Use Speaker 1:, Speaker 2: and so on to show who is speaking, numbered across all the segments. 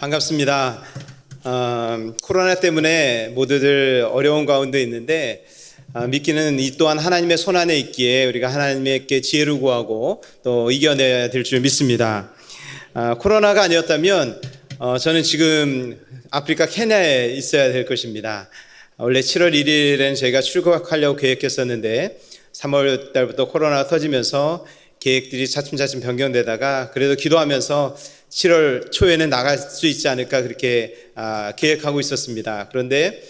Speaker 1: 반갑습니다. 코로나 때문에 모두들 어려운 가운데 있는데 믿기는 이 또한 하나님의 손 안에 있기에 우리가 하나님께 지혜를 구하고 또 이겨내야 될 줄 믿습니다. 코로나가 아니었다면 저는 지금 아프리카 케냐에 있어야 될 것입니다. 원래 7월 1일엔 저희가 출국하려고 계획했었는데 3월 달부터 코로나가 터지면서 계획들이 차츰차츰 변경되다가 그래도 기도하면서 7월 초에는 나갈 수 있지 않을까 그렇게 계획하고 있었습니다. 그런데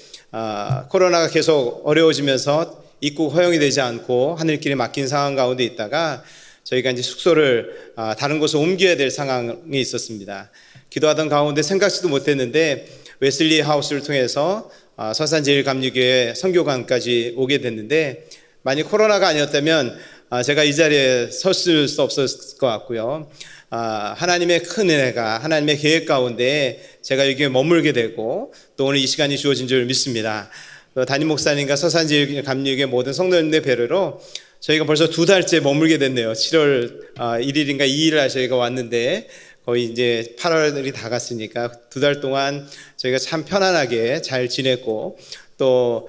Speaker 1: 코로나가 계속 어려워지면서 입국 허용이 되지 않고 하늘길에 막힌 상황 가운데 있다가 저희가 이제 숙소를 다른 곳으로 옮겨야 될 상황이 있었습니다. 기도하던 가운데 생각지도 못했는데 웨슬리 하우스를 통해서 서산제일감리교회 선교관까지 오게 됐는데 만약 코로나가 아니었다면 제가 이 자리에 섰을 수 없었을 것 같고요. 하나님의 큰 은혜가 하나님의 계획 가운데 제가 여기에 머물게 되고 또 오늘 이 시간이 주어진 줄 믿습니다. 담임 목사님과 서산제일감리교회 모든 성도님의 배려로 저희가 벌써 2달째 머물게 됐네요. 7월 1일인가 2일날 저희가 왔는데 거의 이제 8월이 다 갔으니까 2달 동안 저희가 참 편안하게 잘 지냈고 또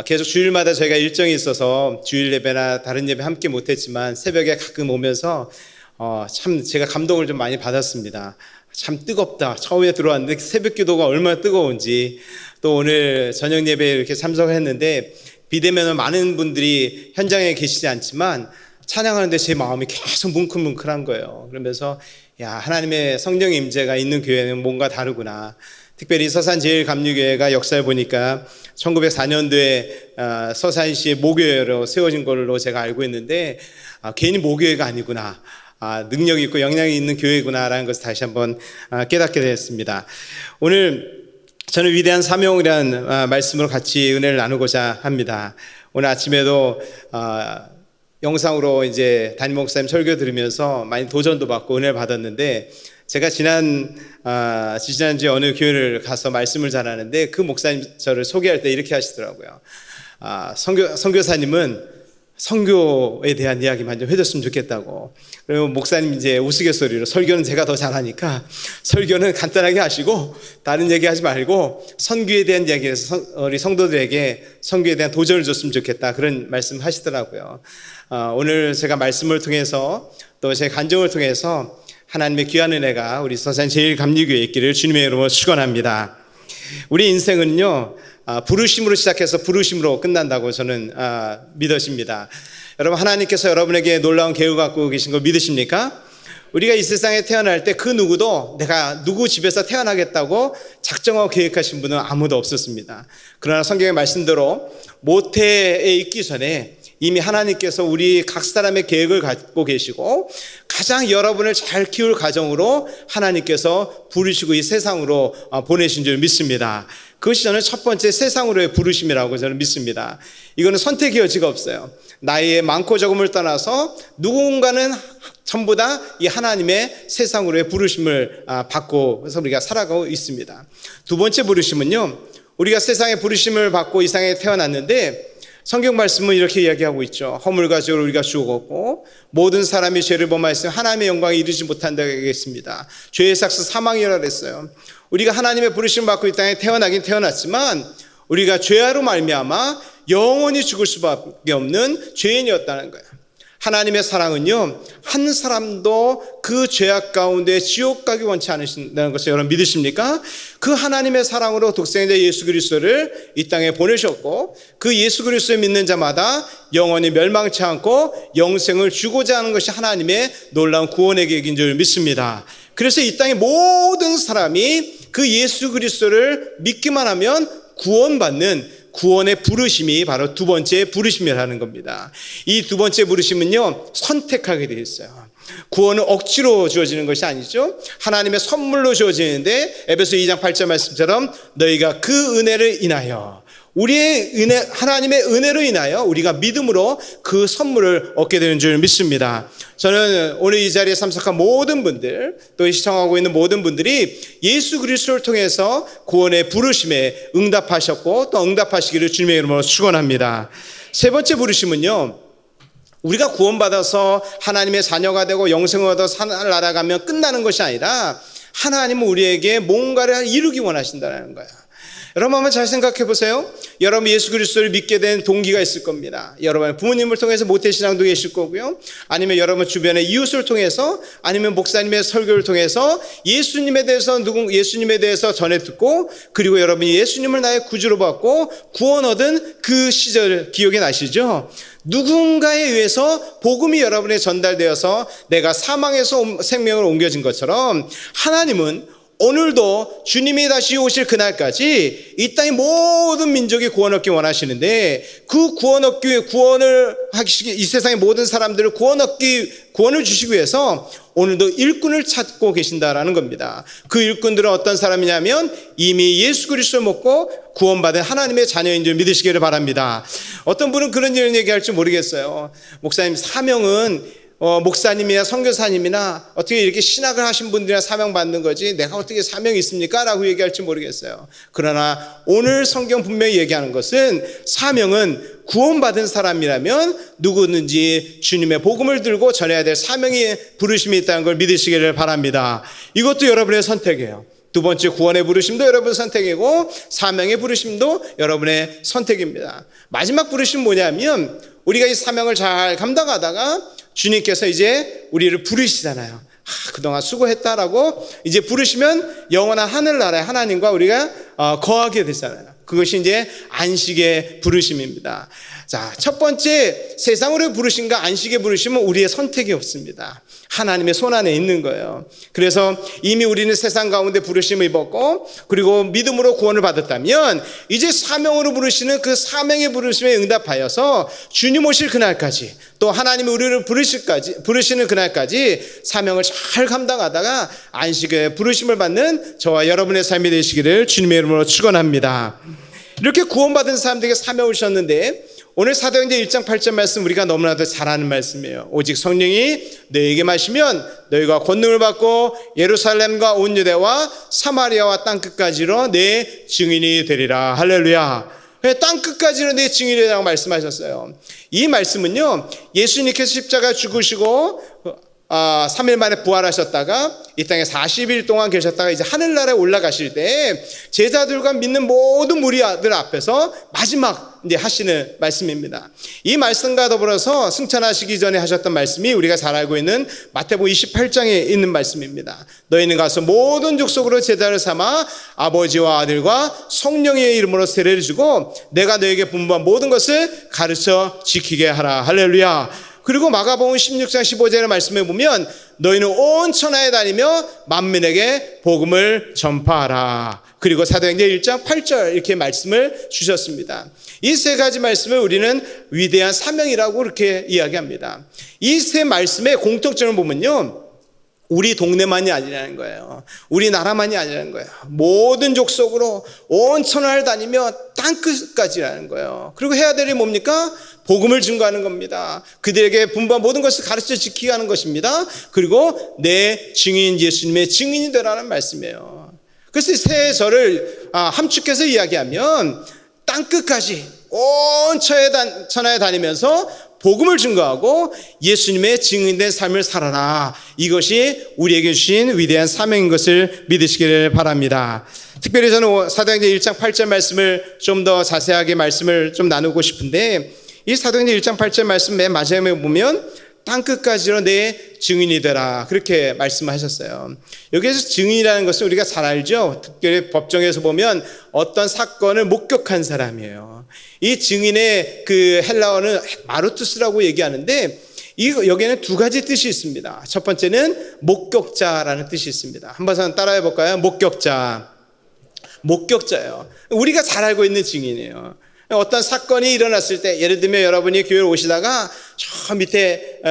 Speaker 1: 계속 주일마다 저희가 일정이 있어서 주일 예배나 다른 예배 함께 못했지만 새벽에 가끔 오면서 참 제가 감동을 좀 많이 받았습니다. 참 뜨겁다. 처음에 들어왔는데 새벽 기도가 얼마나 뜨거운지 또 오늘 저녁 예배에 이렇게 참석했는데 비대면은 많은 분들이 현장에 계시지 않지만 찬양하는데 제 마음이 계속 뭉클뭉클한 거예요. 그러면서 야, 하나님의 성령의 임재가 있는 교회는 뭔가 다르구나. 특별히 서산제일감리교회가 역사를 보니까 1904년도에 서산시의 모교회로 세워진 걸로 제가 알고 있는데 괜히 모교회가 아니구나. 능력이 있고 영향이 있는 교회구나라는 것을 다시 한번 깨닫게 되었습니다. 오늘 저는 위대한 사명이라는 말씀으로 같이 은혜를 나누고자 합니다. 오늘 아침에도 영상으로 이제 담임 목사님 설교 들으면서 많이 도전도 받고 은혜를 받았는데 제가 지난주에 어느 교회를 가서 말씀을 전하는데 그 목사님 저를 소개할 때 이렇게 하시더라고요. 선교사님은 선교에 대한 이야기만 좀 해줬으면 좋겠다고. 그리고 목사님 이제 우스갯소리로 설교는 제가 더 잘하니까 설교는 간단하게 하시고 다른 얘기 하지 말고 선교에 대한 이야기에서 우리 성도들에게 선교에 대한 도전을 줬으면 좋겠다. 그런 말씀 하시더라고요. 오늘 제가 말씀을 통해서 또 제 간증을 통해서 하나님의 귀한 은혜가 우리 서산제일감리교회에 있기를 주님의 이름으로 축원합니다. 우리 인생은요 부르심으로 시작해서 부르심으로 끝난다고 저는 믿어집니다. 여러분 하나님께서 여러분에게 놀라운 계획을 갖고 계신 거 믿으십니까? 우리가 이 세상에 태어날 때 그 누구도 내가 누구 집에서 태어나겠다고 작정하고 계획하신 분은 아무도 없었습니다. 그러나 성경의 말씀대로 모태에 있기 전에 이미 하나님께서 우리 각 사람의 계획을 갖고 계시고 가장 여러분을 잘 키울 가정으로 하나님께서 부르시고 이 세상으로 보내신 줄 믿습니다. 그것이 저는 첫 번째 세상으로의 부르심이라고 저는 믿습니다. 이거는 선택의 여지가 없어요. 나이의 많고 적음을 떠나서 누군가는 전부 다 이 하나님의 세상으로의 부르심을 받고 그래서 우리가 살아가고 있습니다. 두 번째 부르심은요, 우리가 세상의 부르심을 받고 이 세상에 태어났는데 성경 말씀은 이렇게 이야기하고 있죠. 허물과 죄로 우리가 죽었고 모든 사람이 죄를 범하였으면 하나님의 영광에 이르지 못한다고 얘기했습니다. 죄의 삭스 사망이라고 했어요. 우리가 하나님의 부르심을 받고 이 땅에 태어나긴 태어났지만 우리가 죄로 말미암아 영원히 죽을 수밖에 없는 죄인이었다는 거예요. 하나님의 사랑은요 한 사람도 그 죄악 가운데 지옥 가기 원치 않으신다는 것을 여러분 믿으십니까? 그 하나님의 사랑으로 독생자 예수 그리스도를 이 땅에 보내셨고 그 예수 그리스도를 믿는 자마다 영원히 멸망치 않고 영생을 주고자 하는 것이 하나님의 놀라운 구원의 계획인 줄 믿습니다. 그래서 이 땅의 모든 사람이 그 예수 그리스도를 믿기만 하면 구원받는 구원의 부르심이 바로 두 번째 부르심이라는 겁니다. 이 두 번째 부르심은요 선택하게 되어 있어요. 구원은 억지로 주어지는 것이 아니죠. 하나님의 선물로 주어지는데 에베소 2장 8절 말씀처럼 너희가 그 은혜를 인하여 우리의 은혜, 하나님의 은혜로 인하여 우리가 믿음으로 그 선물을 얻게 되는 줄 믿습니다. 저는 오늘 이 자리에 참석한 모든 분들 또 시청하고 있는 모든 분들이 예수 그리스도를 통해서 구원의 부르심에 응답하셨고 또 응답하시기를 주님의 이름으로 축원합니다. 세 번째 부르심은요 우리가 구원받아서 하나님의 자녀가 되고 영생을 얻어서 하나님 나라 가면 끝나는 것이 아니라 하나님은 우리에게 뭔가를 이루기 원하신다는 거예요. 여러분 한번 잘 생각해 보세요. 여러분 예수 그리스도를 믿게 된 동기가 있을 겁니다. 여러분 부모님을 통해서 모태신앙도 계실 거고요. 아니면 여러분 주변의 이웃을 통해서, 아니면 목사님의 설교를 통해서 예수님에 대해서 전해 듣고, 그리고 여러분이 예수님을 나의 구주로 받고 구원 얻은 그 시절 기억이 나시죠? 누군가에 의해서 복음이 여러분에 전달되어서 내가 사망에서 생명을 옮겨진 것처럼, 하나님은 오늘도 주님이 다시 오실 그날까지 이 땅의 모든 민족이 구원 얻기 원하시는데, 그 구원을 하시기, 이 세상의 모든 사람들을 구원을 주시기 위해서 오늘도 일꾼을 찾고 계신다라는 겁니다. 그 일꾼들은 어떤 사람이냐면 이미 예수 그리스도를 믿고 구원받은 하나님의 자녀인 줄 믿으시기를 바랍니다. 어떤 분은 그런 이런 얘기할지 모르겠어요. 목사님, 사명은 목사님이나 선교사님이나 어떻게 이렇게 신학을 하신 분들이나 사명 받는 거지 내가 어떻게 사명이 있습니까? 라고 얘기할지 모르겠어요. 그러나 오늘 성경 분명히 얘기하는 것은, 사명은 구원받은 사람이라면 누구든지 주님의 복음을 들고 전해야 될 사명이, 부르심이 있다는 걸 믿으시기를 바랍니다. 이것도 여러분의 선택이에요. 두 번째, 구원의 부르심도 여러분의 선택이고 사명의 부르심도 여러분의 선택입니다. 마지막 부르심 뭐냐면, 우리가 이 사명을 잘 감당하다가 주님께서 이제 우리를 부르시잖아요. 그동안 수고했다라고 이제 부르시면 영원한 하늘나라에 하나님과 우리가 거하게 되잖아요. 그것이 이제 안식의 부르심입니다. 자, 첫 번째, 세상으로 부르심과 안식의 부르심은 우리의 선택이 없습니다. 하나님의 손 안에 있는 거예요. 그래서 이미 우리는 세상 가운데 부르심을 입었고, 그리고 믿음으로 구원을 받았다면 이제 사명으로 부르시는 그 사명의 부르심에 응답하여서 주님 오실 그날까지, 또 하나님이 우리를 부르시는 그날까지 사명을 잘 감당하다가 안식의 부르심을 받는 저와 여러분의 삶이 되시기를 주님의 이름으로 축원합니다. 이렇게 구원받은 사람들에게 사명을 주셨는데, 오늘 사도행전 1장 8절 말씀 우리가 너무나도 잘 아는 말씀이에요. 오직 성령이 너희에게 마시면 너희가 권능을 받고 예루살렘과 온 유대와 사마리아와 땅끝까지로 내 증인이 되리라. 할렐루야. 땅끝까지로 내 증인이 되라고 말씀하셨어요. 이 말씀은요, 예수님께서 십자가 죽으시고 3일 만에 부활하셨다가 이 땅에 40일 동안 계셨다가 이제 하늘나라에 올라가실 때 제자들과 믿는 모든 무리들 앞에서 마지막 이제 하시는 말씀입니다. 이 말씀과 더불어서 승천하시기 전에 하셨던 말씀이 우리가 잘 알고 있는 마태복음 28장에 있는 말씀입니다. 너희는 가서 모든 족속으로 제자를 삼아 아버지와 아들과 성령의 이름으로 세례를 주고 내가 너에게 분부한 모든 것을 가르쳐 지키게 하라. 할렐루야. 그리고 마가복음 16장 15절의 말씀에 보면 너희는 온 천하에 다니며 만민에게 복음을 전파하라. 그리고 사도행전 1장 8절 이렇게 말씀을 주셨습니다. 이 세 가지 말씀을 우리는 위대한 사명이라고 이렇게 이야기합니다. 이 세 말씀의 공통점을 보면요, 우리 동네만이 아니라는 거예요. 우리나라만이 아니라는 거예요. 모든 족속으로 온 천하를 다니며 땅끝까지라는 거예요. 그리고 해야 될 일이 뭡니까? 복음을 증거하는 겁니다. 그들에게 분부한 모든 것을 가르쳐 지키게 하는 것입니다. 그리고 내 증인, 예수님의 증인이 되라는 말씀이에요. 그래서 세 절을 함축해서 이야기하면 땅끝까지 온 천하에 다니면서 복음을 증거하고 예수님의 증인된 삶을 살아라. 이것이 우리에게 주신 위대한 사명인 것을 믿으시기를 바랍니다. 특별히 저는 사도행전 1장 8절 말씀을 좀 더 자세하게 말씀을 좀 나누고 싶은데, 이 사도행전 1장 8절 말씀 맨 마지막에 보면 땅끝까지로 내 증인이 되라, 그렇게 말씀하셨어요. 여기에서 증인이라는 것은 우리가 잘 알죠. 특별히 법정에서 보면 어떤 사건을 목격한 사람이에요. 이 증인의 그 헬라어는 마루투스라고 얘기하는데, 여기에는 두 가지 뜻이 있습니다. 첫 번째는 목격자라는 뜻이 있습니다. 한번 따라해 볼까요? 목격자예요. 우리가 잘 알고 있는 증인이에요. 어떤 사건이 일어났을 때, 예를 들면 여러분이 교회를 오시다가 저 밑에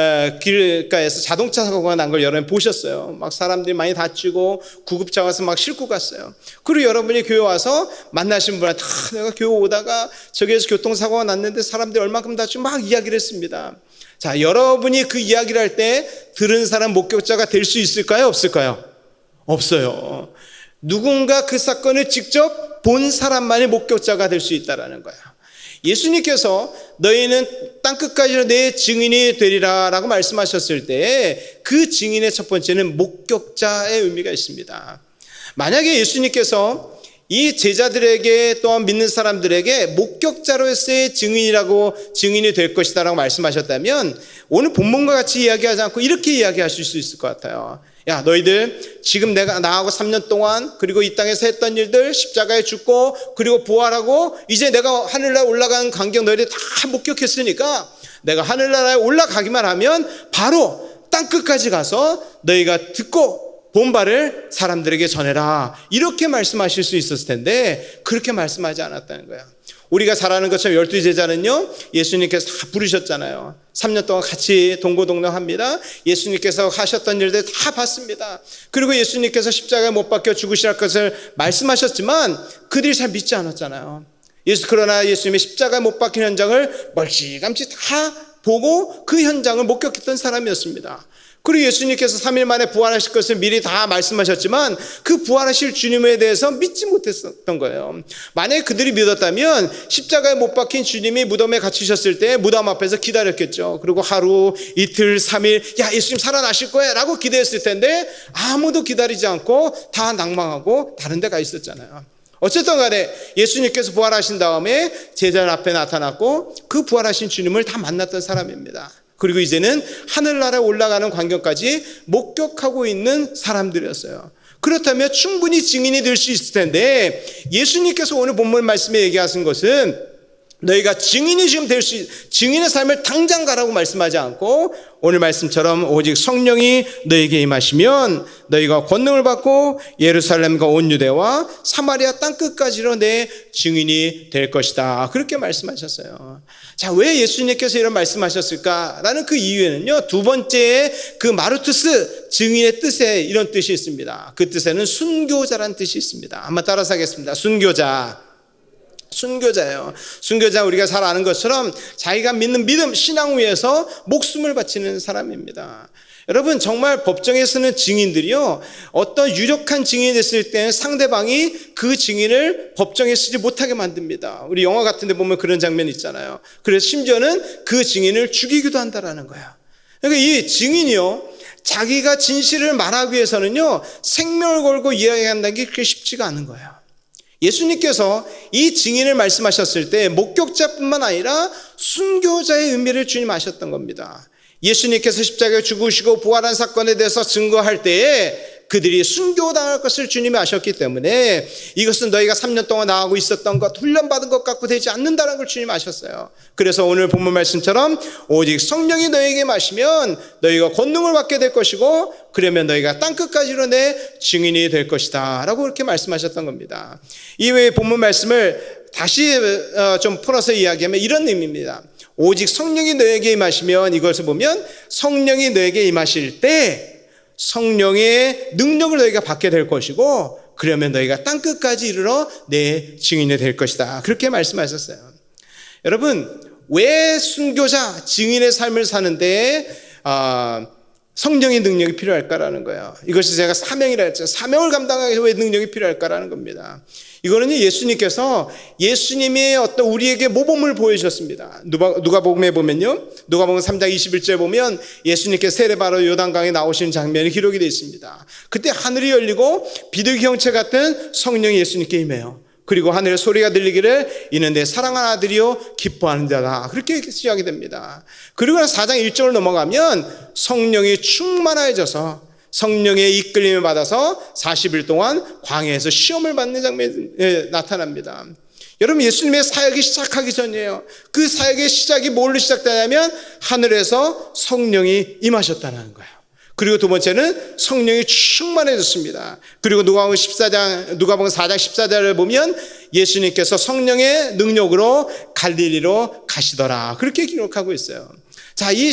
Speaker 1: 길가에서 자동차 사고가 난 걸 여러분 보셨어요. 막 사람들이 많이 다치고 구급차 와서 막 싣고 갔어요. 그리고 여러분이 교회 와서 만나신 분한테 내가 교회 오다가 저기에서 교통사고가 났는데 사람들이 얼마큼 다치고 막 이야기를 했습니다. 자, 여러분이 그 이야기를 할 때 들은 사람 목격자가 될 수 있을까요? 없을까요? 없어요. 누군가 그 사건을 직접 본 사람만이 목격자가 될 수 있다는 거예요. 예수님께서 너희는 땅끝까지로 내 증인이 되리라 라고 말씀하셨을 때 그 증인의 첫 번째는 목격자의 의미가 있습니다. 만약에 예수님께서 이 제자들에게 또한 믿는 사람들에게 목격자로서의 증인이 될 것이다 라고 말씀하셨다면 오늘 본문과 같이 이야기하지 않고 이렇게 이야기하실 수 있을 것 같아요. 야, 너희들 지금 내가 나하고 3년 동안 그리고 이 땅에서 했던 일들, 십자가에 죽고 그리고 부활하고 이제 내가 하늘나라에 올라가는 광경 너희들 다 목격했으니까 내가 하늘나라에 올라가기만 하면 바로 땅끝까지 가서 너희가 듣고 본 바를 사람들에게 전해라, 이렇게 말씀하실 수 있었을 텐데 그렇게 말씀하지 않았다는 거예요. 우리가 잘 아는 것처럼 12제자는요 예수님께서 다 부르셨잖아요. 3년 동안 같이 동고동락합니다. 예수님께서 하셨던 일들 다 봤습니다. 그리고 예수님께서 십자가에 못 박혀 죽으실 것을 말씀하셨지만 그들이 잘 믿지 않았잖아요. 그러나 예수님의 십자가에 못 박힌 현장을 멀찌감치 다 보고 그 현장을 목격했던 사람이었습니다. 그리고 예수님께서 3일 만에 부활하실 것을 미리 다 말씀하셨지만 그 부활하실 주님에 대해서 믿지 못했던 거예요. 만약에 그들이 믿었다면 십자가에 못 박힌 주님이 무덤에 갇히셨을 때 무덤 앞에서 기다렸겠죠. 그리고 하루, 이틀, 3일 야 예수님 살아나실 거야 라고 기대했을 텐데 아무도 기다리지 않고 다 낭망하고 다른 데 가 있었잖아요. 어쨌든 간에 예수님께서 부활하신 다음에 제자들 앞에 나타났고 그 부활하신 주님을 다 만났던 사람입니다. 그리고 이제는 하늘나라에 올라가는 광경까지 목격하고 있는 사람들이었어요. 그렇다면 충분히 증인이 될 수 있을 텐데 예수님께서 오늘 본문 말씀에 얘기하신 것은 너희가 증인이 지금 될 수 증인의 삶을 당장 가라고 말씀하지 않고 오늘 말씀처럼 오직 성령이 너희에게 임하시면 너희가 권능을 받고 예루살렘과 온 유대와 사마리아 땅끝까지로 내 증인이 될 것이다, 그렇게 말씀하셨어요. 자, 왜 예수님께서 이런 말씀하셨을까라는 그 이유에는요 두 번째 그 마르투스 증인의 뜻에 이런 뜻이 있습니다. 그 뜻에는 순교자라는 뜻이 있습니다. 한번 따라서 하겠습니다. 순교자예요. 순교자 우리가 잘 아는 것처럼 자기가 믿는 믿음, 신앙 위에서 목숨을 바치는 사람입니다. 여러분 정말 법정에서는 증인들이요 어떤 유력한 증인이 됐을 때는 상대방이 그 증인을 법정에 쓰지 못하게 만듭니다. 우리 영화 같은 데 보면 그런 장면이 있잖아요. 그래서 심지어는 그 증인을 죽이기도 한다라는 거예요. 그러니까 이 증인이요 자기가 진실을 말하기 위해서는요 생명을 걸고 이야기한다는 게 그렇게 쉽지가 않은 거예요. 예수님께서 이 증인을 말씀하셨을 때 목격자뿐만 아니라 순교자의 의미를 주님 아셨던 겁니다. 예수님께서 십자가에 죽으시고 부활한 사건에 대해서 증거할 때에 그들이 순교당할 것을 주님이 아셨기 때문에 이것은 너희가 3년 동안 나아가고 있었던 것, 훈련받은 것 갖고 되지 않는다는 걸 주님 아셨어요. 그래서 오늘 본문 말씀처럼 오직 성령이 너희에게 마시면 너희가 권능을 받게 될 것이고 그러면 너희가 땅끝까지로 내 증인이 될 것이다 라고 그렇게 말씀하셨던 겁니다. 이외에 본문 말씀을 다시 좀 풀어서 이야기하면 이런 의미입니다. 오직 성령이 너에게 임하시면, 이것을 보면 성령이 너에게 임하실 때 성령의 능력을 너희가 받게 될 것이고 그러면 너희가 땅끝까지 이르러 내 증인이 될 것이다, 그렇게 말씀하셨어요. 여러분 왜 순교자 증인의 삶을 사는데 성령의 능력이 필요할까라는 거예요. 이것이 제가 사명이라 했죠. 사명을 감당하기 위해서 왜 능력이 필요할까라는 겁니다. 이거는 예수님께서 예수님의 어떤 우리에게 모범을 보여주셨습니다. 누가복음에 보면요, 누가복음 3장 21절에 보면 예수님께서 세례바로 요단강에 나오시는 장면이 기록이 되어 있습니다. 그때 하늘이 열리고 비둘기 형체 같은 성령이 예수님께 임해요. 그리고 하늘에 소리가 들리기를 이는 내 사랑하는 아들이요 기뻐하는 자다, 그렇게 시작이 됩니다. 그리고 4장 1절을 넘어가면 성령이 충만해져서 성령의 이끌림을 받아서 40일 동안 광야에서 시험을 받는 장면이 나타납니다. 여러분 예수님의 사역이 시작하기 전이에요. 그 사역의 시작이 뭘로 시작되냐면 하늘에서 성령이 임하셨다는 거예요. 그리고 두 번째는 성령이 충만해졌습니다. 그리고 누가복음 4장 14절을 보면 예수님께서 성령의 능력으로 갈릴리로 가시더라, 그렇게 기록하고 있어요. 자, 이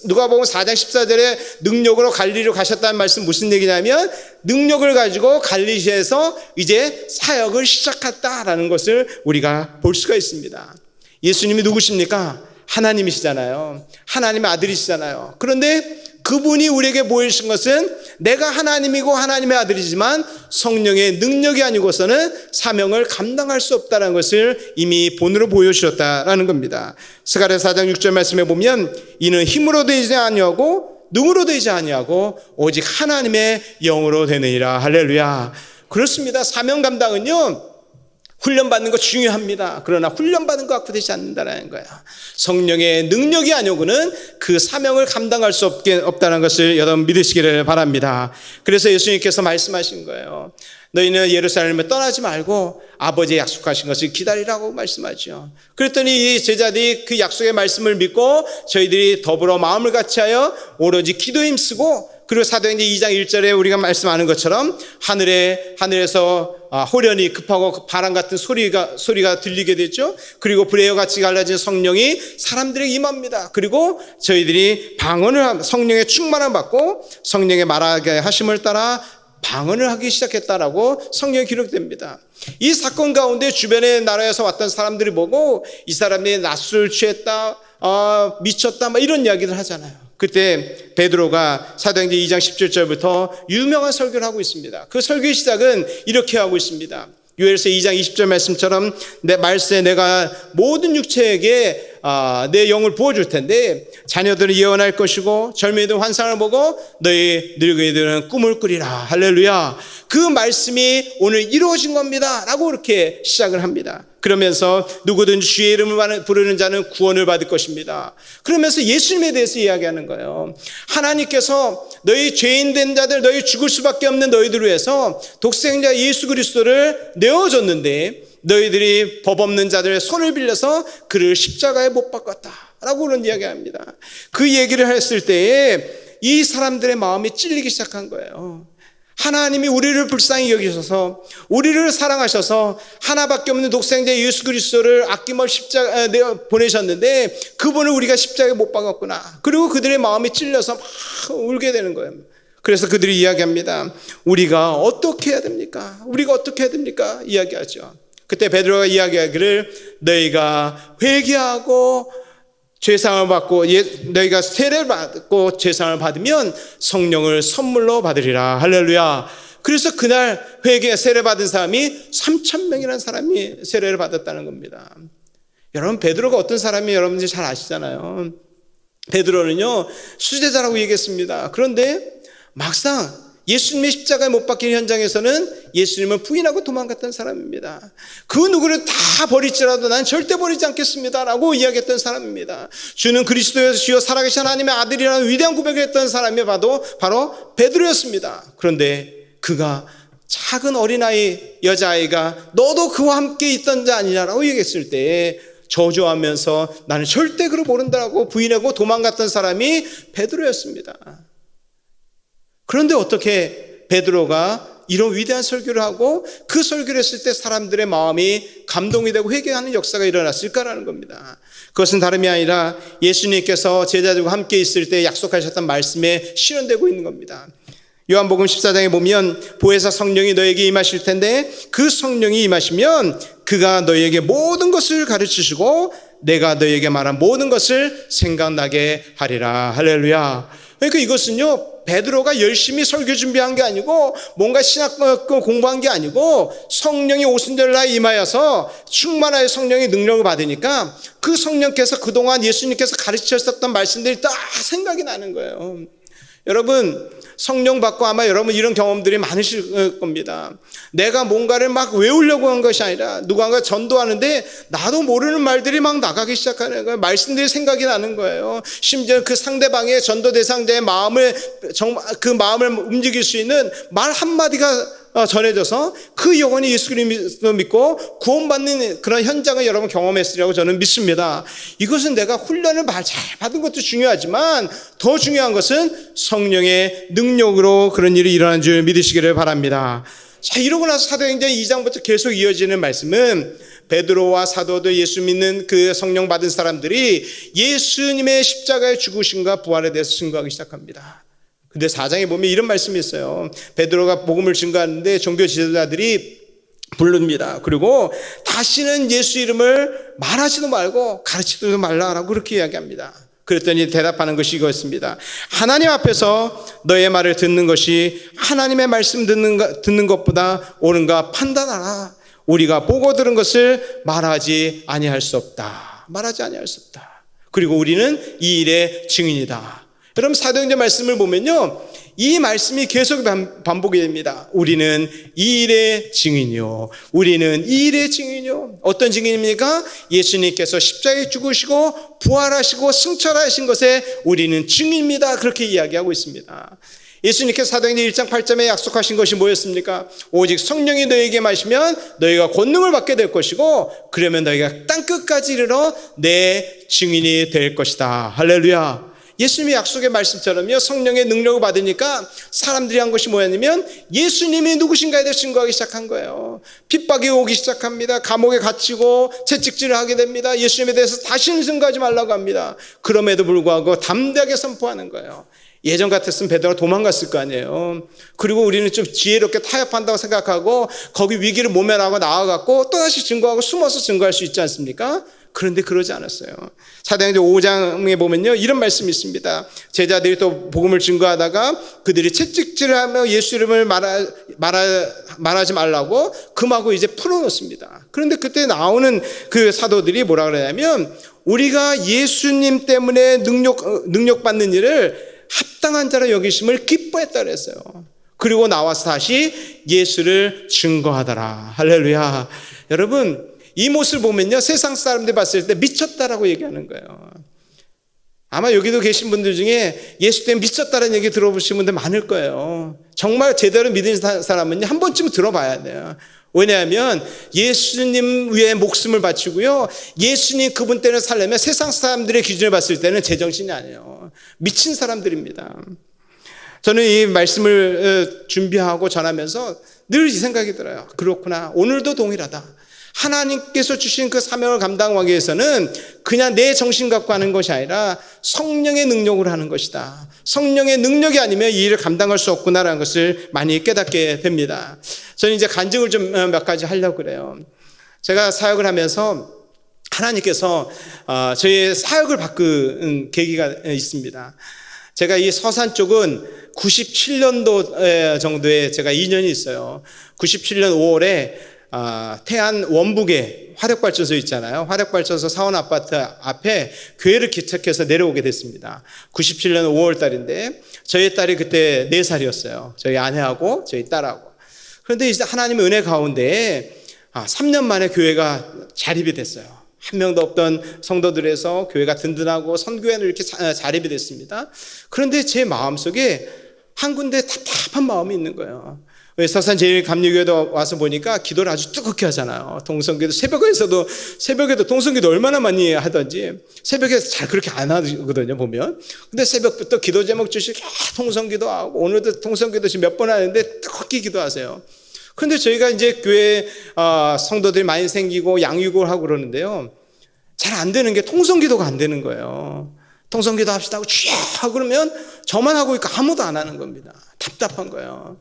Speaker 1: 누가복음 4장 14절에 능력으로 갈릴리로 가셨다는 말씀 무슨 얘기냐면 능력을 가지고 갈릴리에서 이제 사역을 시작했다라는 것을 우리가 볼 수가 있습니다. 예수님이 누구십니까? 하나님이시잖아요. 하나님의 아들이시잖아요. 그런데 그분이 우리에게 보여주신 것은 내가 하나님이고 하나님의 아들이지만 성령의 능력이 아니고서는 사명을 감당할 수 없다는 것을 이미 본으로 보여주셨다라는 겁니다. 스가랴 4장 6절 말씀에 보면 이는 힘으로 되지 아니하고 능으로 되지 아니하고 오직 하나님의 영으로 되느니라. 할렐루야. 그렇습니다. 사명 감당은요, 훈련받는 거 중요합니다. 그러나 훈련받는 것 갖고 되지 않는다는 거야. 성령의 능력이 아니고는 그 사명을 감당할 수 없다는 것을 여러분 믿으시기를 바랍니다. 그래서 예수님께서 말씀하신 거예요. 너희는 예루살렘을 떠나지 말고 아버지의 약속하신 것을 기다리라고 말씀하죠. 그랬더니 이 제자들이 그 약속의 말씀을 믿고 저희들이 더불어 마음을 같이하여 오로지 기도에 힘쓰고, 그리고 사도행전 2장 1절에 우리가 말씀하는 것처럼 하늘에서 호련히 급하고 바람 같은 소리가 들리게 됐죠. 그리고 불의 같이 갈라진 성령이 사람들에게 임합니다. 그리고 저희들이 성령의 충만함을 받고 성령의 말하게 하심을 따라 방언을 하기 시작했다라고 성경에 기록됩니다. 이 사건 가운데 주변의 나라에서 왔던 사람들이 보고 이 사람이 낮술 취했다, 미쳤다, 이런 이야기를 하잖아요. 그때 베드로가 사도행전 2장 17절부터 유명한 설교를 하고 있습니다. 그 설교의 시작은 이렇게 하고 있습니다. 요엘서 2장 20절 말씀처럼 내 말세에 내가 모든 육체에게 내 영을 부어줄 텐데 자녀들은 예언할 것이고 젊은이들은 환상을 보고 너희 늙은이들은 꿈을 꾸리라. 할렐루야. 그 말씀이 오늘 이루어진 겁니다 라고 이렇게 시작을 합니다. 그러면서 누구든지 주의 이름을 부르는 자는 구원을 받을 것입니다. 그러면서 예수님에 대해서 이야기하는 거예요. 하나님께서 너희 죄인 된 자들, 너희 죽을 수밖에 없는 너희들을 위해서 독생자 예수 그리스도를 내어줬는데 너희들이 법 없는 자들의 손을 빌려서 그를 십자가에 못 박았다라고 그런 이야기합니다. 그 얘기를 했을 때에 이 사람들의 마음이 찔리기 시작한 거예요. 하나님이 우리를 불쌍히 여기셔서 우리를 사랑하셔서 하나밖에 없는 독생자 예수 그리스도를 아낌없이 십자가에 보내셨는데 그분을 우리가 십자가에 못 박았구나. 그리고 그들의 마음이 찔려서 막 울게 되는 거예요. 그래서 그들이 이야기합니다. 우리가 어떻게 해야 됩니까? 우리가 어떻게 해야 됩니까? 이야기하죠. 그때 베드로가 이야기하기를 너희가 회개하고 죄상을 받고 너희가 세례를 받고 죄상을 받으면 성령을 선물로 받으리라. 할렐루야. 그래서 그날 세례 받은 사람이 3,000명이라는 사람이 세례를 받았다는 겁니다. 여러분 베드로가 어떤 사람이 여러분들이 잘 아시잖아요. 베드로는요 수제자라고 얘기했습니다. 그런데 막상 예수님의 십자가에 못 박힌 현장에서는 예수님을 부인하고 도망갔던 사람입니다. 그 누구를 다 버릴지라도 난 절대 버리지 않겠습니다 라고 이야기했던 사람입니다. 주는 그리스도여서 주여 살아계신 하나님의 아들이라는 위대한 고백을 했던 사람이 바로 베드로였습니다. 그런데 그가 작은 어린아이 여자아이가 너도 그와 함께 있던 자 아니냐라고 얘기했을 때 저주하면서 나는 절대 그를 모른다고 부인하고 도망갔던 사람이 베드로였습니다. 그런데 어떻게 베드로가 이런 위대한 설교를 하고 그 설교를 했을 때 사람들의 마음이 감동이 되고 회개하는 역사가 일어났을까라는 겁니다. 그것은 다름이 아니라 예수님께서 제자들과 함께 있을 때 약속하셨던 말씀에 실현되고 있는 겁니다. 요한복음 14장에 보면 보혜사 성령이 너에게 임하실 텐데 그 성령이 임하시면 그가 너에게 모든 것을 가르치시고 내가 너에게 말한 모든 것을 생각나게 하리라. 할렐루야. 그러니까 이것은요 베드로가 열심히 설교 준비한 게 아니고 뭔가 신학 공부한 게 아니고 성령이 오순절날 임하여서 충만하여 성령의 능력을 받으니까 그 성령께서 그동안 예수님께서 가르치셨던 말씀들이 다 생각이 나는 거예요. 여러분 성령 받고 아마 여러분 이런 경험들이 많으실 겁니다. 내가 뭔가를 막 외우려고 한 것이 아니라 누군가 전도하는데 나도 모르는 말들이 막 나가기 시작하는 거예요. 말씀들이 생각이 나는 거예요. 심지어 그 상대방의 전도 대상자의 마음을 움직일 수 있는 말 한마디가 전해져서 그 영혼이 예수 그리스도 믿고 구원받는 그런 현장을 여러분 경험했으리라고 저는 믿습니다. 이것은 내가 훈련을 잘 받은 것도 중요하지만 더 중요한 것은 성령의 능력으로 그런 일이 일어난 줄 믿으시기를 바랍니다. 자, 이러고 나서 사도행전 2장부터 계속 이어지는 말씀은 베드로와 사도들 예수 믿는 그 성령 받은 사람들이 예수님의 십자가의 죽으심과 부활에 대해서 증거하기 시작합니다. 근데 4장에 보면 이런 말씀이 있어요. 베드로가 복음을 증거하는데 종교 지도자들이 부릅니다. 그리고 다시는 예수 이름을 말하지도 말고 가르치지도 말라라고 그렇게 이야기합니다. 그랬더니 대답하는 것이 이거였습니다. 하나님 앞에서 너의 말을 듣는 것이 하나님의 말씀 듣는 것보다 옳은가 판단하라. 우리가 보고 들은 것을 말하지 아니할 수 없다. 말하지 아니할 수 없다. 그리고 우리는 이 일의 증인이다. 여러분, 사도행전 말씀을 보면요, 이 말씀이 계속 반복이 됩니다. 우리는 이 일의 증인이요. 우리는 이 일의 증인이요. 어떤 증인입니까? 예수님께서 십자가에 죽으시고 부활하시고 승천하신 것에 우리는 증인입니다. 그렇게 이야기하고 있습니다. 예수님께서 사도행전 1장 8절에 약속하신 것이 뭐였습니까? 오직 성령이 너에게 마시면 너희가 권능을 받게 될 것이고 그러면 너희가 땅끝까지 이르러 내 증인이 될 것이다. 할렐루야. 예수님의 약속의 말씀처럼요, 성령의 능력을 받으니까 사람들이 한 것이 뭐였냐면 예수님이 누구신가에 대해 증거하기 시작한 거예요. 핍박이 오기 시작합니다. 감옥에 갇히고 채찍질을 하게 됩니다. 예수님에 대해서 다시는 증거하지 말라고 합니다. 그럼에도 불구하고 담대하게 선포하는 거예요. 예전 같았으면 베드로가 도망갔을 거 아니에요. 그리고 우리는 좀 지혜롭게 타협한다고 생각하고 거기 위기를 모면하고 나와갖고 또다시 증거하고 숨어서 증거할 수 있지 않습니까? 그런데 그러지 않았어요. 사도행전 5장에 보면요, 이런 말씀이 있습니다. 제자들이 또 복음을 증거하다가 그들이 채찍질을 하며 예수 이름을 말하지 말라고 금하고 이제 풀어놓습니다. 그런데 그때 나오는 그 사도들이 뭐라 그러냐면 우리가 예수님 때문에 능력받는 일을 합당한 자로 여기심을 기뻐했다 그랬어요. 그리고 나와서 다시 예수를 증거하더라. 할렐루야. 여러분, 이 모습을 보면요, 세상 사람들이 봤을 때 미쳤다라고 얘기하는 거예요. 아마 여기도 계신 분들 중에 예수 때문에 미쳤다라는 얘기 들어보신 분들 많을 거예요. 정말 제대로 믿는 사람은 한 번쯤 들어봐야 돼요. 왜냐하면 예수님 위에 목숨을 바치고요, 예수님 그분 때문에 살려면 세상 사람들의 기준을 봤을 때는 제정신이 아니에요. 미친 사람들입니다. 저는 이 말씀을 준비하고 전하면서 늘 이 생각이 들어요. 그렇구나. 오늘도 동일하다. 하나님께서 주신 그 사명을 감당하기 위해서는 그냥 내 정신 갖고 하는 것이 아니라 성령의 능력으로 하는 것이다. 성령의 능력이 아니면 이 일을 감당할 수 없구나라는 것을 많이 깨닫게 됩니다. 저는 이제 간증을 좀 몇 가지 하려고 그래요. 제가 사역을 하면서 하나님께서 저의 사역을 바꾼 계기가 있습니다. 제가 이 서산 쪽은 97년도 정도에 제가 인연이 있어요. 97년 5월에 태안 원북에 화력발전소 있잖아요. 화력발전소 사원 아파트 앞에 교회를 개척해서 내려오게 됐습니다. 97년 5월 달인데 저희 딸이 그때 4살이었어요. 저희 아내하고 저희 딸하고. 그런데 이제 하나님의 은혜 가운데 3년 만에 교회가 자립이 됐어요. 한 명도 없던 성도들에서 교회가 든든하고 선교회는 이렇게 자립이 됐습니다. 그런데 제 마음속에 한 군데 답답한 마음이 있는 거예요. 서산 제일감리교회도 와서 보니까 기도를 아주 뜨겁게 하잖아요. 동성기도 새벽에도 동성기도 얼마나 많이 하던지 새벽에 잘 그렇게 안 하거든요, 보면. 근데 새벽부터 기도 제목 주시고 동성기도 하고 오늘도 동성기도 지금 몇 번 하는데 뜨겁게 기도하세요. 그런데 저희가 이제 교회 성도들이 많이 생기고 양육을 하고 그러는데요, 잘 안 되는 게 통성기도가 안 되는 거예요. 통성기도 합시다 하고 주여 하고 그러면 저만 하고 있고 아무도 안 하는 겁니다. 답답한 거예요.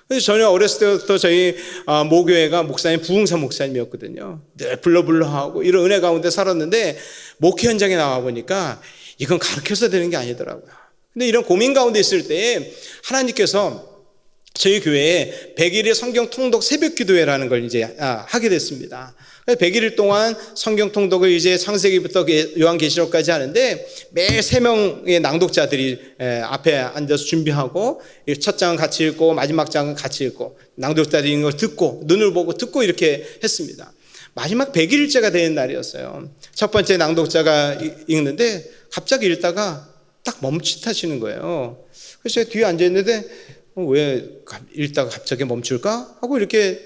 Speaker 1: 그래서 저는 어렸을 때부터 저희 모교회가 목사님 부흥사 목사님이었거든요. 늘 불러 하고 이런 은혜 가운데 살았는데 목회 현장에 나와 보니까 이건 가르쳐서 되는 게 아니더라고요. 근데 이런 고민 가운데 있을 때 하나님께서 저희 교회에 100일의 성경 통독 새벽 기도회라는 걸 이제 하게 됐습니다. 100일 동안 성경 통독을 이제 창세기부터 요한계시록까지 하는데 매일 3명의 낭독자들이 앞에 앉아서 준비하고 첫 장은 같이 읽고 마지막 장은 같이 읽고 낭독자들이 읽는 걸 듣고 눈을 보고 듣고 이렇게 했습니다. 마지막 100일째가 되는 날이었어요. 첫 번째 낭독자가 읽는데 갑자기 읽다가 딱 멈칫하시는 거예요. 그래서 제가 뒤에 앉아있는데 왜 읽다가 갑자기 멈출까? 하고 이렇게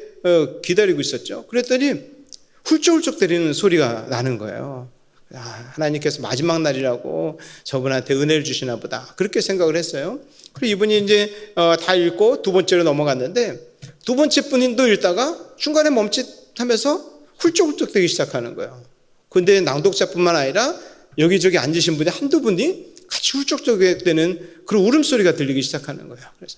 Speaker 1: 기다리고 있었죠. 그랬더니 훌쩍훌쩍 때리는 소리가 나는 거예요. 하나님께서 마지막 날이라고 저분한테 은혜를 주시나 보다. 그렇게 생각을 했어요. 그리고 이분이 이제 다 읽고 두 번째로 넘어갔는데 두 번째 분도 읽다가 중간에 멈칫하면서 훌쩍훌쩍 되기 시작하는 거예요. 근데 낭독자뿐만 아니라 여기저기 앉으신 분이 한두 분이 같이 훌쩍훌쩍 되는 그런 울음소리가 들리기 시작하는 거예요. 그래서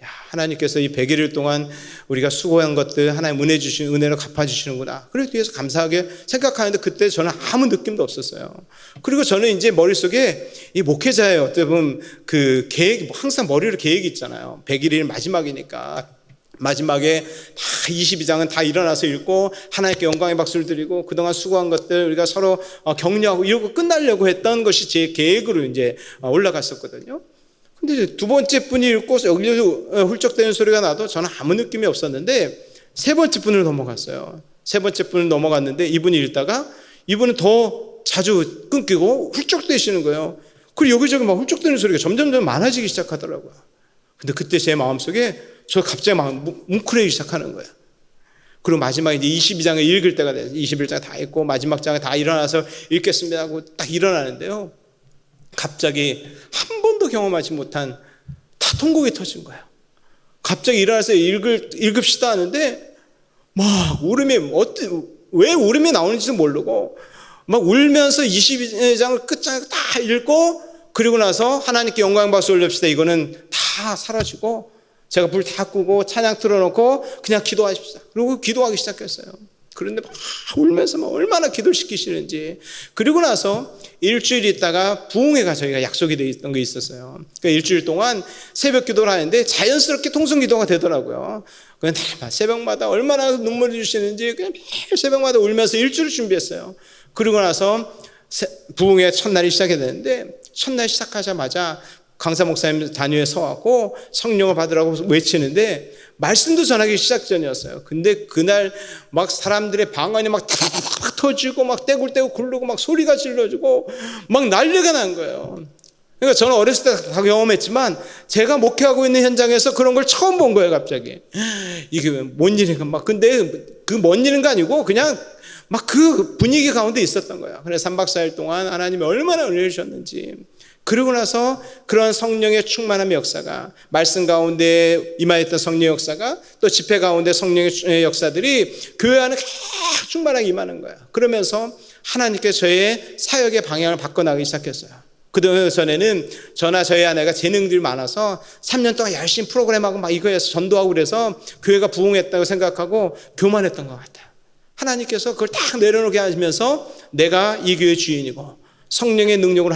Speaker 1: 하나님께서 이 100일 동안 우리가 수고한 것들 하나님 은혜 주신 은혜로 갚아주시는구나. 그래서 뒤에서 감사하게 생각하는데 그때 저는 아무 느낌도 없었어요. 그리고 저는 이제 머릿속에 이 목회자의 어떻게 보면 그 계획, 항상 머리로 계획이 있잖아요. 100일이 마지막이니까. 마지막에 다 22장은 다 일어나서 읽고 하나님께 영광의 박수를 드리고 그동안 수고한 것들 우리가 서로 격려하고 이러고 끝나려고 했던 것이 제 계획으로 이제 올라갔었거든요. 근데 두 번째 분이 읽고 여기서 훌쩍대는 소리가 나도 저는 아무 느낌이 없었는데 세 번째 분을 넘어갔어요. 세 번째 분을 넘어갔는데 이분이 읽다가 이분은 더 자주 끊기고 훌쩍대시는 거예요. 그리고 여기저기 막 훌쩍대는 소리가 점점 많아지기 시작하더라고요. 근데 그때 제 마음속에 저 갑자기 막 뭉클해지기 시작하는 거예요. 그리고 마지막에 이제 22장을 읽을 때가 돼요. 21장 다 읽고 마지막 장에 다 일어나서 읽겠습니다 하고 딱 일어나는데요. 갑자기 한 번도 경험하지 못한 다 통곡이 터진 거예요. 갑자기 일어나서 읽읍시다 하는데 막 왜 울음이 나오는지도 모르고 막 울면서 22장을 끝장을 다 읽고 그리고 나서 하나님께 영광 박수 올립시다. 이거는 다 사라지고 제가 불 다 끄고 찬양 틀어놓고 그냥 기도하십시다. 그리고 기도하기 시작했어요. 그런데 막 울면서 막 얼마나 기도를 시키시는지. 그리고 나서 일주일 있다가 부흥회가 저희가 약속이 돼 있던 게 있었어요. 그러니까 일주일 동안 새벽 기도를 하는데 자연스럽게 통성 기도가 되더라고요. 그냥 날마다 새벽마다 얼마나 눈물을 주시는지 그냥 매일 새벽마다 울면서 일주일을 준비했어요. 그리고 나서 부흥회 첫날이 시작이 되는데 첫날 시작하자마자 강사 목사님 단위에 서갖고 성령을 받으라고 외치는데 말씀도 전하기 시작 전이었어요. 근데 그날 막 사람들의 방언이 막 다다다닥 터지고 막 떼굴떼굴 굴르고 막 소리가 질러지고 막 난리가 난 거예요. 그러니까 저는 어렸을 때 다 경험했지만 제가 목회하고 있는 현장에서 그런 걸 처음 본 거예요. 갑자기 이게 뭔 일인가 막. 근데 그 뭔 일인가 아니고 그냥 막 그 분위기 가운데 있었던 거예요. 그래서 3박 4일 동안 하나님이 얼마나 은혜를 주셨는지. 그러고 나서 그런 성령의 충만함의 역사가 말씀 가운데 임하였던 성령의 역사가 또 집회 가운데 성령의 역사들이 교회 안에 계속 충만하게 임하는 거예요. 그러면서 하나님께 저의 사역의 방향을 바꿔나가기 시작했어요. 그 전에는 저나 저희 아내가 재능들이 많아서 3년 동안 열심히 프로그램하고 막 이거에서 전도하고 그래서 교회가 부흥했다고 생각하고 교만했던 것 같아요. 하나님께서 그걸 딱 내려놓게 하시면서 내가 이 교회의 주인이고 성령의 능력이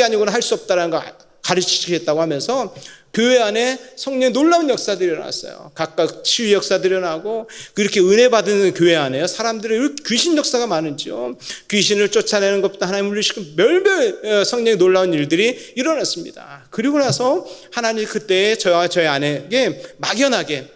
Speaker 1: 아니고는 할 수 없다는 걸 가르치시겠다고 하면서 교회 안에 성령의 놀라운 역사들이 일어났어요. 각각 치유 역사들이 일어나고 그렇게 은혜 받은 교회 안에 사람들의 귀신 역사가 많은지요. 귀신을 쫓아내는 것부터 하나님 물리시고 별별 성령의 놀라운 일들이 일어났습니다. 그리고 나서 하나님 그때 저와 저희 아내에게 막연하게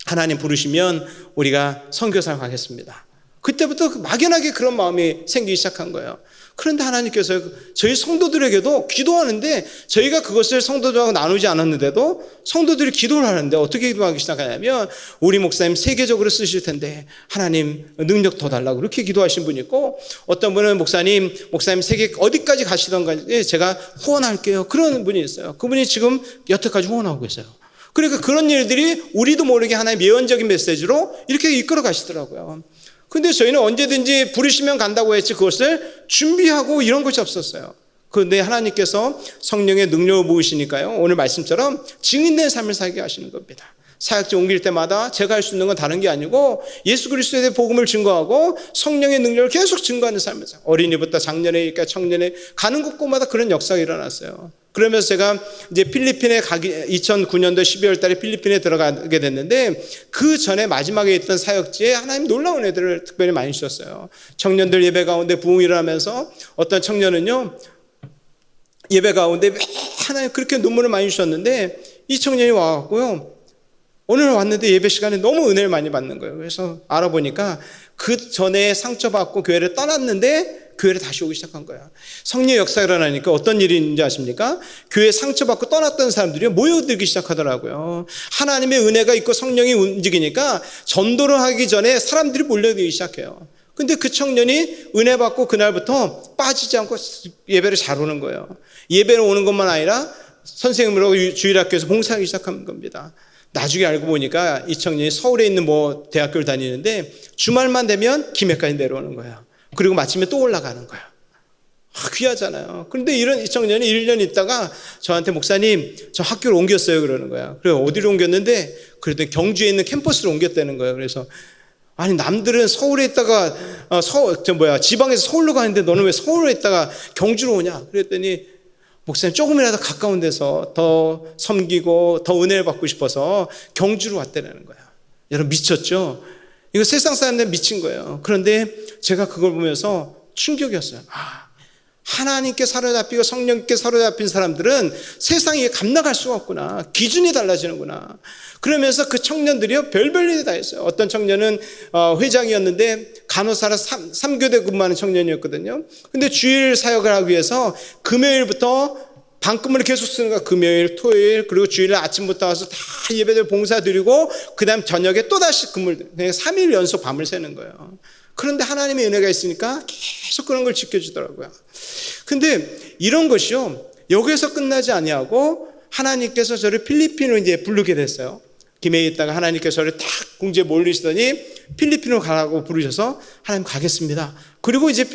Speaker 1: 하나님 부르시면 우리가 선교사를 가겠습니다. 그때부터 막연하게 그런 마음이 생기기 시작한 거예요. 그런데 하나님께서 저희 성도들에게도 기도하는데 저희가 그것을 성도들하고 나누지 않았는데도 성도들이 기도를 하는데 어떻게 기도하기 시작하냐면 우리 목사님 세계적으로 쓰실 텐데 하나님 능력 더 달라고 그렇게 기도하신 분이 있고 어떤 분은 목사님 세계 어디까지 가시던가 제가 후원할게요. 그런 분이 있어요. 그분이 지금 여태까지 후원하고 계세요. 그러니까 그런 일들이 우리도 모르게 하나의 예언적인 메시지로 이렇게 이끌어 가시더라고요. 근데 저희는 언제든지 부르시면 간다고 했지 그것을 준비하고 이런 것이 없었어요. 그런데 하나님께서 성령의 능력을 부으시니까요. 오늘 말씀처럼 증인된 삶을 살게 하시는 겁니다. 사역지 옮길 때마다 제가 할 수 있는 건 다른 게 아니고 예수 그리스도에 대해 복음을 증거하고 성령의 능력을 계속 증거하는 삶이죠. 어린이부터 작년에 청년에 가는 곳곳마다 그런 역사가 일어났어요. 그러면서 제가 이제 필리핀에 2009년도 12월 달에 필리핀에 들어가게 됐는데 그 전에 마지막에 있던 사역지에 하나님 놀라운 애들을 특별히 많이 주셨어요. 청년들 예배 가운데 부흥이 일어나면서 어떤 청년은요 예배 가운데 하나님 그렇게 눈물을 많이 주셨는데 이 청년이 와갖고요 오늘 왔는데 예배 시간에 너무 은혜를 많이 받는 거예요. 그래서 알아보니까 그 전에 상처받고 교회를 떠났는데 교회를 다시 오기 시작한 거예요. 성령의 역사가 일어나니까 어떤 일이 있는지 아십니까? 교회 상처받고 떠났던 사람들이 모여들기 시작하더라고요. 하나님의 은혜가 있고 성령이 움직이니까 전도를 하기 전에 사람들이 몰려들기 시작해요. 근데 그 청년이 은혜 받고 그날부터 빠지지 않고 예배를 잘 오는 거예요. 예배를 오는 것만 아니라 선생님으로 주일학교에서 봉사하기 시작한 겁니다. 나중에 알고 보니까 이 청년이 서울에 있는 대학교를 다니는데 주말만 되면 김해까지 내려오는 거예요. 그리고 마침에 또 올라가는 거예요. 귀하잖아요. 그런데 이 청년이 1년 있다가 저한테 목사님 저 학교를 옮겼어요 그러는 거야. 그래서 어디로 옮겼는데 그랬더니 경주에 있는 캠퍼스로 옮겼다는 거예요. 그래서 아니 남들은 서울에 있다가 지방에서 서울로 가는데 너는 왜 서울에 있다가 경주로 오냐 그랬더니 목사님 조금이라도 가까운 데서 더 섬기고 더 은혜를 받고 싶어서 경주로 왔다는 거야. 여러분 미쳤죠? 이거 세상 사람들은 미친 거예요. 그런데 제가 그걸 보면서 충격이었어요. 하나님께 사로잡히고 성령께 사로잡힌 사람들은 세상에 감당할 수가 없구나. 기준이 달라지는구나. 그러면서 그 청년들이요 별별 일이 다 했어요. 어떤 청년은 회장이었는데 간호사라 3교대 근무하는 청년이었거든요. 근데 주일 사역을 하기 위해서 금요일부터 방금을 계속 쓰는 거야. 금요일, 토요일, 그리고 주일 아침부터 와서 다 예배들 봉사 드리고 그 다음 저녁에 또다시 근무를 3일 연속 밤을 새는 거예요. 그런데 하나님의 은혜가 있으니까 계속 그런 걸 지켜주더라고요. 근데 이런 것이요 여기서 끝나지 아니하고 하나님께서 저를 필리핀으로 이제 부르게 됐어요. 김해에 있다가 하나님께서 저를 딱 궁지에 몰리시더니 필리핀으로 가라고 부르셔서 하나님 가겠습니다. 그리고 이제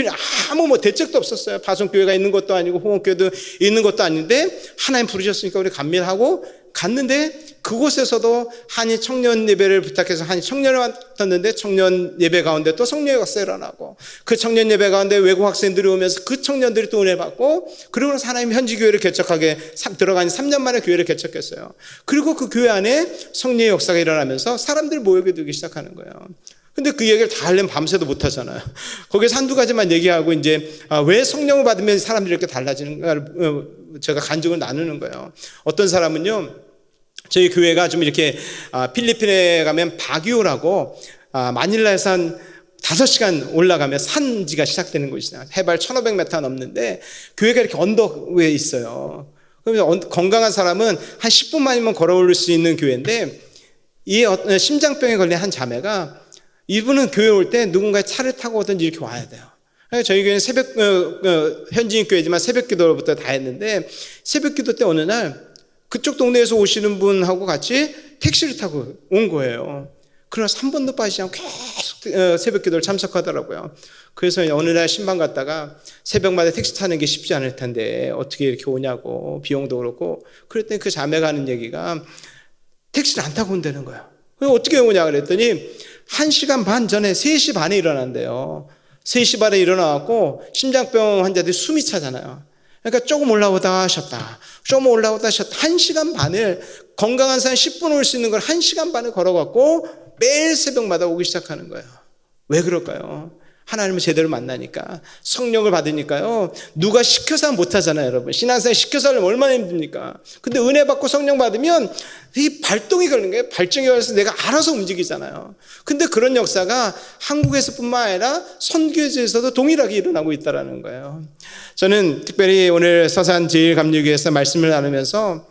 Speaker 1: 아무 대책도 없었어요. 파송교회가 있는 것도 아니고 홍원교회도 있는 것도 아닌데 하나님 부르셨으니까 우리 갑니다 하고 갔는데 그곳에서도 한인 청년 예배를 부탁해서 한인 청년을 맡았는데 청년 예배 가운데 또 성령의 역사가 일어나고 그 청년 예배 가운데 외국 학생들이 오면서 그 청년들이 또 은혜 받고 그리고 나서 하나님 현지 교회를 개척하게 들어가니 3년 만에 교회를 개척했어요. 그리고 그 교회 안에 성령의 역사가 일어나면서 사람들이 모이게 되기 시작하는 거예요. 근데 그 얘기를 다 하려면 밤새도 못 하잖아요. 거기서 한두 가지만 얘기하고 이제 왜 성령을 받으면 사람들이 이렇게 달라지는가를 제가 간증을 나누는 거예요. 어떤 사람은요, 저희 교회가 좀 이렇게 필리핀에 가면 바기오라고 마닐라에서 한 5시간 올라가면 산지가 시작되는 곳이다. 해발 1500m 넘는데 교회가 이렇게 언덕 위에 있어요. 그러면 건강한 사람은 한 10분만이면 걸어 올릴 수 있는 교회인데 이 심장병에 걸린 한 자매가 이분은 교회 올 때 누군가의 차를 타고 오든지 이렇게 와야 돼요. 저희 교회는 현지인 교회지만 새벽 기도부터 다 했는데 새벽 기도 때 어느 날 그쪽 동네에서 오시는 분하고 같이 택시를 타고 온 거예요. 그래서 한 번도 빠지지 않고 계속 새벽 기도를 참석하더라고요. 그래서 어느 날 신방 갔다가 새벽마다 택시 타는 게 쉽지 않을 텐데 어떻게 이렇게 오냐고 비용도 그렇고 그랬더니 그 자매가 하는 얘기가 택시를 안 타고 온다는 거예요. 어떻게 오냐 그랬더니 1시간 반 전에 3시 반에 일어난대요. 3시 반에 일어나갖고 심장병 환자들이 숨이 차잖아요. 그러니까 조금 올라오다 쉬었다. 조금 올라오다 쉬었다. 1시간 반을 건강한 사람 10분 올 수 있는 걸 1시간 반을 걸어갖고 매일 새벽마다 오기 시작하는 거예요. 왜 그럴까요? 하나님을 제대로 만나니까 성령을 받으니까요. 누가 시켜서 못하잖아요, 여러분. 신앙생활 시켜서 하려면 얼마나 힘듭니까? 근데 은혜 받고 성령 받으면 이 발동이 걸리는 거예요. 발정이 걸려서 내가 알아서 움직이잖아요. 근데 그런 역사가 한국에서뿐만 아니라 선교지에서도 동일하게 일어나고 있다는 거예요. 저는 특별히 오늘 서산제일감리교회에서 말씀을 나누면서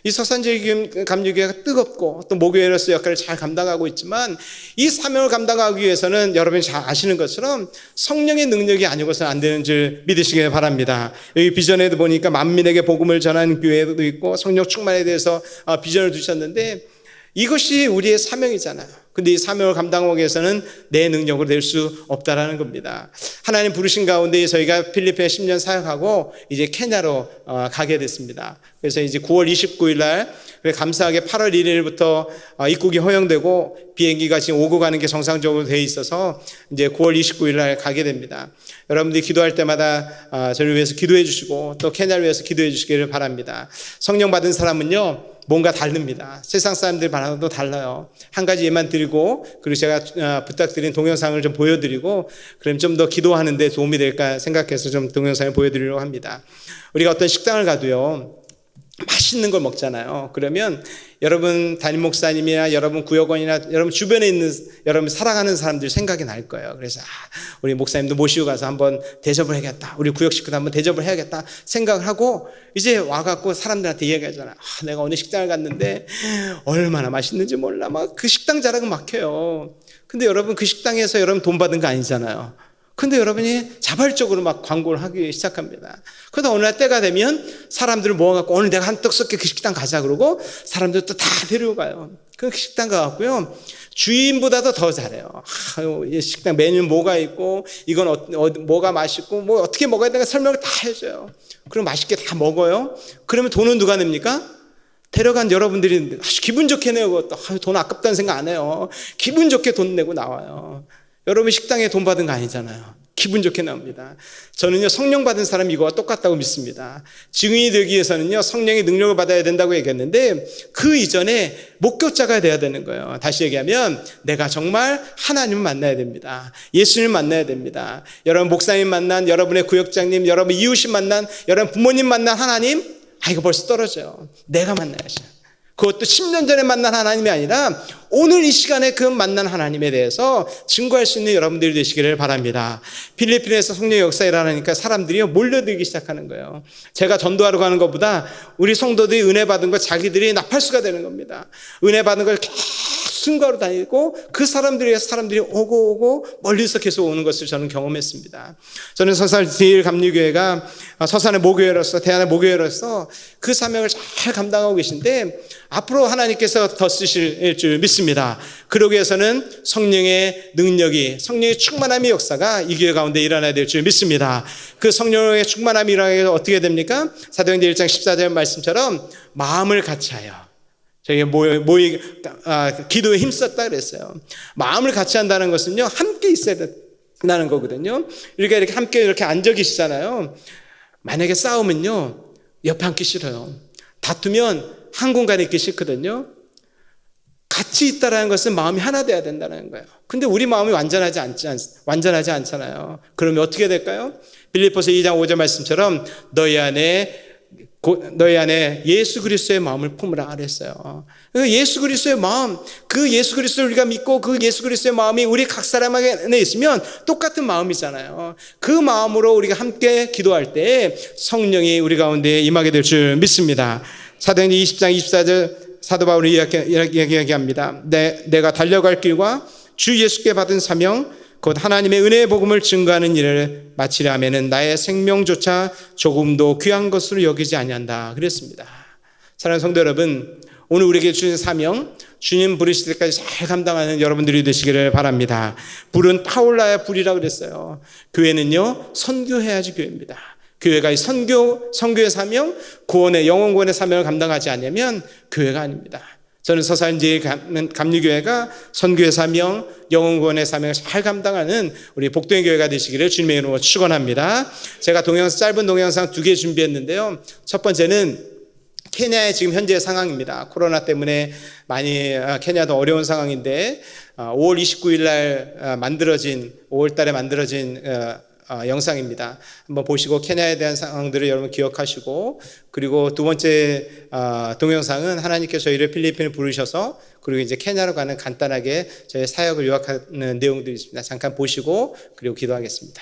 Speaker 1: 이 서산제일감리교회가 뜨겁고 또 목요일로서 역할을 잘 감당하고 있지만 이 사명을 감당하기 위해서는 여러분이 잘 아시는 것처럼 성령의 능력이 아니고서는 안 되는 줄 믿으시길 바랍니다. 여기 비전에도 보니까 만민에게 복음을 전하는 교회도 있고 성령 충만에 대해서 비전을 두셨는데 이것이 우리의 사명이잖아요. 근데 이 사명을 감당하기 위해서는 내 능력으로 될 수 없다라는 겁니다. 하나님 부르신 가운데 저희가 필리핀에 10년 사역하고 이제 케냐로 가게 됐습니다. 그래서 이제 9월 29일 날 감사하게 8월 1일부터 입국이 허용되고 비행기가 지금 오고 가는 게 정상적으로 돼 있어서 이제 9월 29일 날 가게 됩니다. 여러분들이 기도할 때마다 저를 위해서 기도해 주시고 또 케냐를 위해서 기도해 주시기를 바랍니다. 성령 받은 사람은요 뭔가 다릅니다. 세상 사람들 바라도 달라요. 한 가지 예만 드리고 그리고 제가 부탁드린 동영상을 좀 보여드리고 그럼 좀 더 기도하는 데 도움이 될까 생각해서 좀 동영상을 보여드리려고 합니다. 우리가 어떤 식당을 가도요 맛있는 걸 먹잖아요. 그러면 여러분 담임 목사님이나 여러분 구역원이나 여러분 주변에 있는 여러분 사랑하는 사람들 생각이 날 거예요. 그래서 우리 목사님도 모시고 가서 한번 대접을 해야겠다. 우리 구역 식구도 한번 대접을 해야겠다 생각을 하고 이제 와갖고 사람들한테 얘기하잖아요. 내가 오늘 식당을 갔는데 얼마나 맛있는지 몰라. 막 그 식당 자랑은 막혀요. 근데 여러분 그 식당에서 여러분 돈 받은 거 아니잖아요. 근데 여러분이 자발적으로 막 광고를 하기 시작합니다. 그러다 어느 날 때가 되면 사람들을 모아갖고 오늘 내가 한떡 쏠게 그 식당 가자 그러고 사람들 또 다 데려가요. 그 식당 가갖고요. 주인보다도 더 잘해요. 이 식당 메뉴 뭐가 있고 이건 뭐가 맛있고 뭐 어떻게 먹어야 되는가 설명을 다 해줘요. 그럼 맛있게 다 먹어요. 그러면 돈은 누가 냅니까? 데려간 여러분들이 아주 기분 좋게 내요. 그것도 돈 아깝다는 생각 안 해요. 기분 좋게 돈 내고 나와요. 여러분 식당에 돈 받은 거 아니잖아요. 기분 좋게 나옵니다. 저는요 성령 받은 사람이 이거와 똑같다고 믿습니다. 증인이 되기 위해서는요 성령의 능력을 받아야 된다고 얘기했는데 그 이전에 목격자가 돼야 되는 거예요. 다시 얘기하면 내가 정말 하나님을 만나야 됩니다. 예수님을 만나야 됩니다. 여러분 목사님 만난, 여러분의 구역장님, 여러분 이웃이 만난, 여러분 부모님 만난 하나님, 이거 벌써 떨어져요. 내가 만나야죠. 그것도 10년 전에 만난 하나님이 아니라 오늘 이 시간에 그 만난 하나님에 대해서 증거할 수 있는 여러분들이 되시기를 바랍니다. 필리핀에서 성령의 역사를 하니까 사람들이 몰려들기 시작하는 거예요. 제가 전도하러 가는 것보다 우리 성도들이 은혜 받은 거 자기들이 나팔수가 되는 겁니다. 은혜 받은 걸 계속 증거하러 다니고 그 사람들이 오고 멀리서 계속 오는 것을 저는 경험했습니다. 저는 서산 제일 감리교회가 서산의 모교회로서 대안의 모교회로서 그 사명을 잘 감당하고 계신데 앞으로 하나님께서 더 쓰실 줄 믿습니다. 그러기 위해서는 성령의 능력이, 성령의 충만함의 역사가 이 교회 가운데 일어나야 될 줄 믿습니다. 그 성령의 충만함이 일어나게 어떻게 됩니까? 사도행전 1장 14절 말씀처럼 마음을 같이하여 저희 기도에 힘썼다 그랬어요. 마음을 같이 한다는 것은요 함께 있어야 된다는 거거든요. 이렇게 함께 이렇게 앉아 계시잖아요. 만약에 싸우면요 옆에 앉기 싫어요. 다투면 한 공간에 있기 싫거든요. 같이 있다라는 것은 마음이 하나 돼야 된다는 거예요. 근데 우리 마음이 완전하지 않잖아요. 그러면 어떻게 될까요? 빌립보서 2장 5절 말씀처럼 너희 안에 예수 그리스도의 마음을 품으라 그랬어요. 예수 그리스도의 마음, 그 예수 그리스도를 우리가 믿고 그 예수 그리스도의 마음이 우리 각 사람 안에 있으면 똑같은 마음이잖아요. 그 마음으로 우리가 함께 기도할 때 성령이 우리 가운데 임하게 될 줄 믿습니다. 사도행전 20장 24절 사도 바울이 이야기합니다. 내가 달려갈 길과 주 예수께 받은 사명 곧 하나님의 은혜의 복음을 증거하는 일을 마치려 하면은 나의 생명조차 조금도 귀한 것으로 여기지 아니한다 그랬습니다. 사랑하는 성도 여러분, 오늘 우리에게 주신 사명 주님 부르실 때까지 잘 감당하는 여러분들이 되시기를 바랍니다. 불은 타올라야 불이라 그랬어요. 교회는요 선교해야지 교회입니다. 교회가 이 선교의 사명, 영혼 구원의 사명을 감당하지 않으면 교회가 아닙니다. 저는 서산제일 감리교회가 선교의 사명, 영혼 구원의 사명을 잘 감당하는 우리 복동의 교회가 되시기를 주님의 이름으로 축원합니다. 제가 짧은 동영상 2개 준비했는데요. 첫 번째는 케냐의 지금 현재 상황입니다. 코로나 때문에 많이 케냐도 어려운 상황인데 5월 29일 날 5월 달에 만들어진 영상입니다. 한번 보시고 케냐에 대한 상황들을 여러분 기억하시고, 그리고 두 번째 동영상은 하나님께서 저희를 필리핀을 부르셔서 그리고 이제 케냐로 가는 간단하게 저희 사역을 요약하는 내용들이 있습니다. 잠깐 보시고 그리고 기도하겠습니다.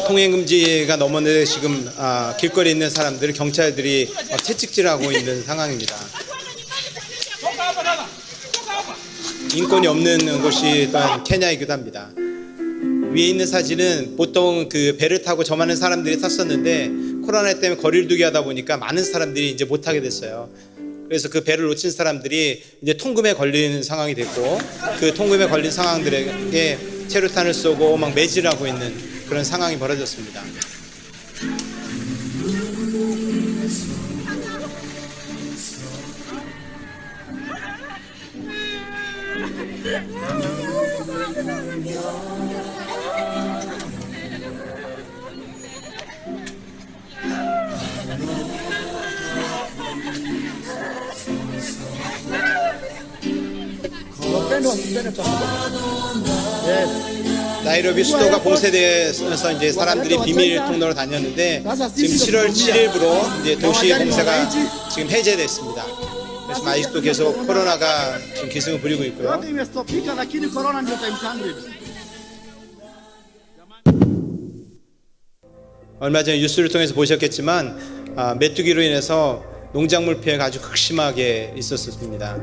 Speaker 1: 통행금지가 넘었는데 지금 길거리에 있는 사람들을 경찰들이 채찍질하고 있는 상황입니다. 인권이 없는 곳이 또한 케냐이기도 합니다. 위에 있는 사진은 보통 그 배를 타고 저 많은 사람들이 탔었는데 코로나 때문에 거리를 두게 하다 보니까 많은 사람들이 이제 못 타게 됐어요. 그래서 그 배를 놓친 사람들이 이제 통금에 걸리는 상황이 됐고, 그 통금에 걸린 상황들에게 체류탄을 쏘고 막 매질하고 있는 그런 상황이 벌어졌습니다. 나이로비 수도가 봉쇄돼서 이제 사람들이 비밀 통로로 다녔는데 지금 7월 7일부로 이제 도시 봉쇄가 지금 해제됐습니다. 그래서 아직도 계속 코로나가 지금 기승을 부리고 있고요. 얼마 전에 뉴스를 통해서 보셨겠지만 메뚜기로 인해서 농작물 피해가 아주 극심하게 있었습니다.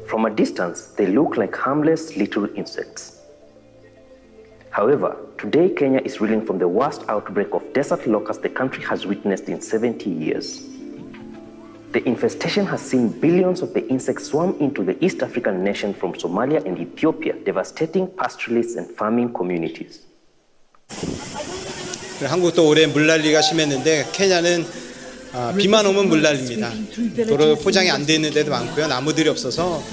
Speaker 2: From a distance, they look like harmless little insects. However, today Kenya is reeling from the worst outbreak of desert locusts the country has witnessed in 70 years. The infestation has seen billions of the insects swarm into the East African nation from Somalia and Ethiopia, devastating pastoralists and farming communities.
Speaker 1: 한국도 올해 물난리가 심했는데 케냐는 비만 오면 물난리입니다. 도로 포장이 안 돼 있는 데도 많고요. 나무들이 없어서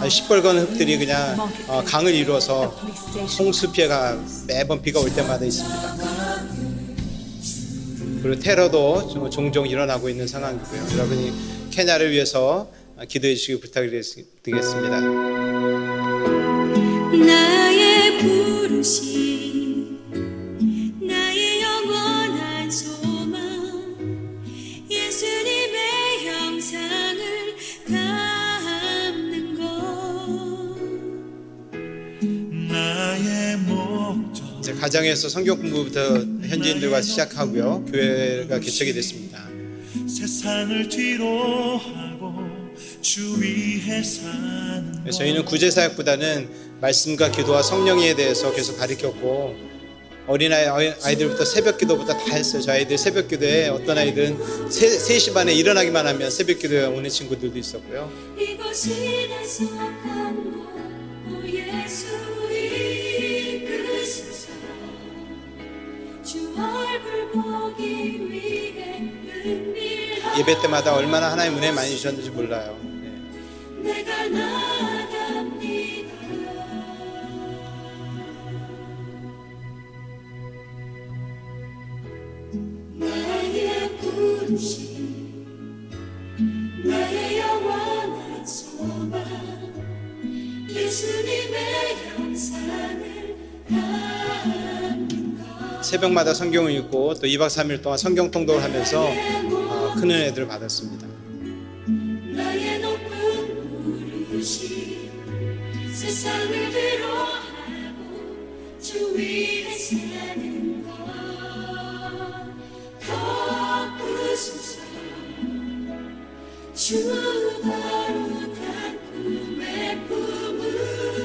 Speaker 1: 시뻘건 흙들이 그냥 강을 이루어서 홍수 피해가 매번 비가 올 때마다 있습니다. 그리고 테러도 종종 일어나고 있는 상황이고요. 여러분이 케냐를 위해서 기도해 주시기 부탁드리겠습니다.
Speaker 3: 나의 부르심, 나의 영원한 소망, 예수님의 형상을 담는 것, 나의 목적.
Speaker 1: 이제 가정에서 성경 공부부터 현지인들과 시작하고요. 교회가 개척이 됐습니다.
Speaker 3: 세상을 뒤로 하고 주 위에 사는 것.
Speaker 1: 저희는 구제사역보다는 말씀과 기도와 성령에 대해서 계속 가르쳤고 아이들부터 새벽 기도부터 다 했어요. 저 아이들 새벽 기도에 어떤 아이들은 3시 반에 일어나기만 하면 새벽 기도에 오는 친구들도 있었고요.
Speaker 3: 이곳이 내 속한 곳, 오 예수 이끄소서. 주 얼굴 보기 위해 은밀한
Speaker 1: 예배 때마다 얼마나 하나님의 은혜 많이 주셨는지 몰라요.
Speaker 3: 내가 나갑니다. 나의 부르심, 나의 영원한 소망, 예수님의 형상을 담는 것.
Speaker 1: 새벽마다 성경을 읽고 또 2박 3일 동안 성경 통독을 하면서 큰 은혜들을 받았습니다.
Speaker 3: 나의 높은 부르심, 세상을 위로하고 주 위에 사는 것, 덮으소서. 주 거룩한 품에 품으소서.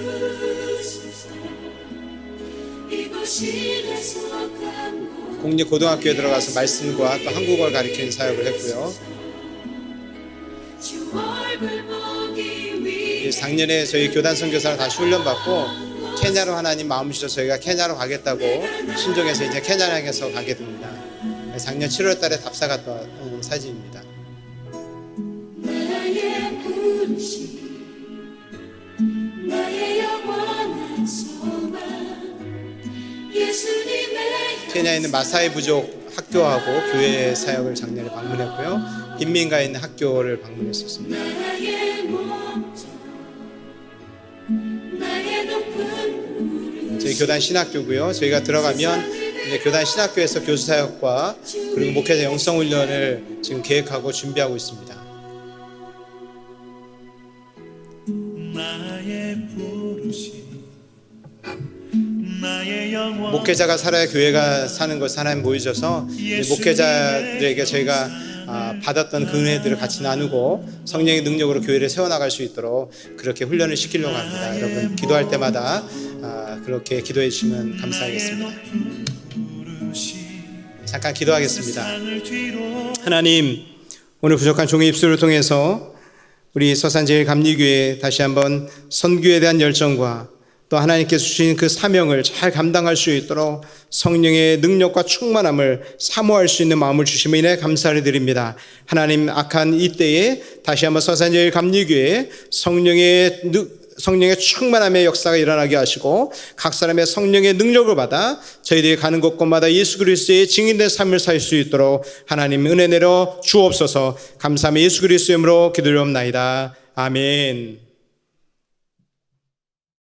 Speaker 3: 이곳이 내 속한 곳,
Speaker 1: 공립고등학교에 들어가서 말씀과 또 한국어를 가르치는 사역을 했고요.
Speaker 3: 주 얼굴 보기 위해
Speaker 1: 작년에 저희 교단 선교사를 다시 훈련받고 케냐로 하나님 마음 주셔서 저희가 케냐로 가겠다고 신청해서 이제 케냐를 향해서 가게 됩니다. 작년 7월 달에 답사 갔다 온 사진입니다.
Speaker 3: 나의 부르심, 나의 영원한 소망, 예수님의
Speaker 1: 케냐에 있는 마사이 부족 학교하고 교회 사역을 작년에 방문했고요. 빈민가에 있는 학교를 방문했었습니다.
Speaker 3: 나의 목적, 나의 높은
Speaker 1: 저희 교단 신학교고요. 저희가 들어가면 이제 교단 신학교에서 교수 사역과 그리고 목회자 영성 훈련을 지금 계획하고 준비하고 있습니다.
Speaker 3: 나의 부르심, 나의 영원
Speaker 1: 목회자가 살아야 교회가 사는 것을 하나님 보여줘서 목회자들에게 저희가 받았던 그 은혜들을 같이 나누고 성령의 능력으로 교회를 세워나갈 수 있도록 그렇게 훈련을 시키려고 합니다. 여러분 기도할 때마다 그렇게 기도해 주시면 감사하겠습니다. 잠깐 기도하겠습니다. 하나님, 오늘 부족한 종의 입술을 통해서 우리 서산제일감리교회 다시 한번 선교에 대한 열정과 또 하나님께서 주신 그 사명을 잘 감당할 수 있도록 성령의 능력과 충만함을 사모할 수 있는 마음을 주심에 인해 감사를 드립니다. 하나님, 악한 이때에 다시 한번 서산제일감리교회 성령의 성령의 충만함의 역사가 일어나게 하시고 각 사람의 성령의 능력을 받아 저희들이 가는 곳곳마다 예수 그리스도의 증인된 삶을 살 수 있도록 하나님 은혜 내려 주옵소서. 감사하며 예수 그리스도의 이름으로 기도드리옵나이다. 아멘.